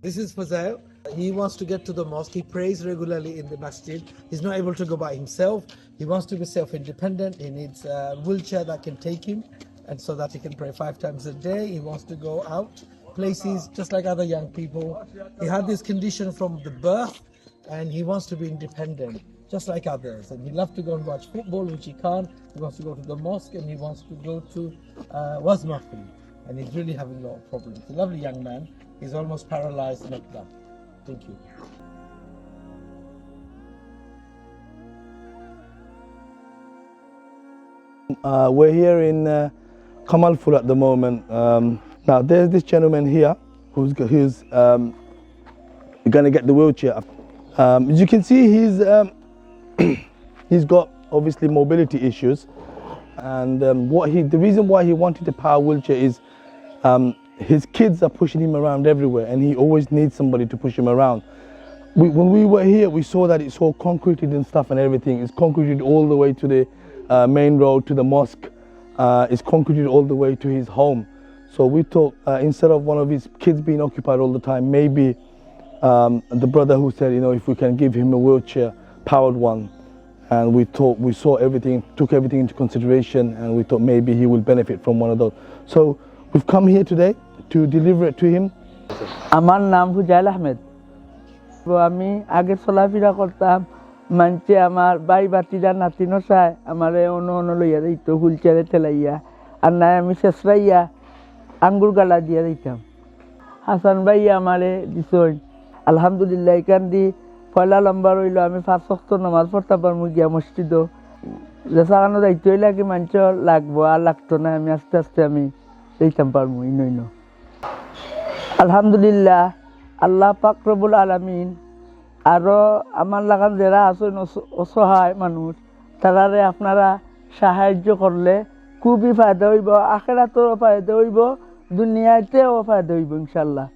This is Fazail. He wants to get to the mosque. He prays regularly in the masjid. He's not able to go by himself. He wants to be self-independent. He needs a wheelchair that can take him, and so that he can pray 5 times a day. He wants to go out places just like other young people. He had this condition from the birth, and he wants to be independent just like others. And he loves to go and watch football, which he can't. He wants to go to the mosque, and he wants to go to Wazmafri. And he's really having a lot of problems. He's a lovely young man. He's almost paralyzed like that. Thank you. We're here in Kamalfur at the moment. Now there's this gentleman here who's going to get the wheelchair. As you can see, he's got obviously mobility issues, and the reason why he wanted a power wheelchair is his kids are pushing him around everywhere, and he always needs somebody to push him around. When we were here, we saw that it's all concreted and stuff and everything. It's concreted all the way to the main road, to the mosque. It's concreted all the way to his home. So we thought instead of one of his kids being occupied all the time, maybe the brother who said, if we can give him a wheelchair, powered one, and we saw everything, took everything into consideration, and we thought maybe he will benefit from one of those. So we've come here today to deliver it to him. আমার নাম হুজাইল আহমেদ। আমি আগে চলাফেরা করতাম, মানুষে আমার by বাতিরা নাতিনো চায় আমারে অন্য লইয়া দিত হুইলচেয়ারে ঠেলাইয়া, আর নাই আমি শেষরাইয়া আঙ্গুর গালা দিয়া দিতাম। হাসান ভাই আমারে দিছই, আলহামদুলিল্লাহ। এখান দি পয়লা লম্বা রইল, আমি 5 ওয়াক্ত নামাজ পড়তে পারবো গিয়া মসজিদও। যেসানো দায়িত্ব হইলে কি মানুষ লাগবো, আর লাগতো না। আমি আস্তে আস্তে আমি দিতাম পারবো ইন। আলহামদুলিল্লাহ, আল্লাহ পাক রব্বুল আলামিন আরও আমার লাগান যারা আছেন অসহায় মানুষ, তারারে আপনারা সাহায্য করলে খুবই ফায়দা হইব, আখিরাতেও ফায়দা হইব, দুনিয়াতেও ফায়দা হইব ইনশাআল্লাহ।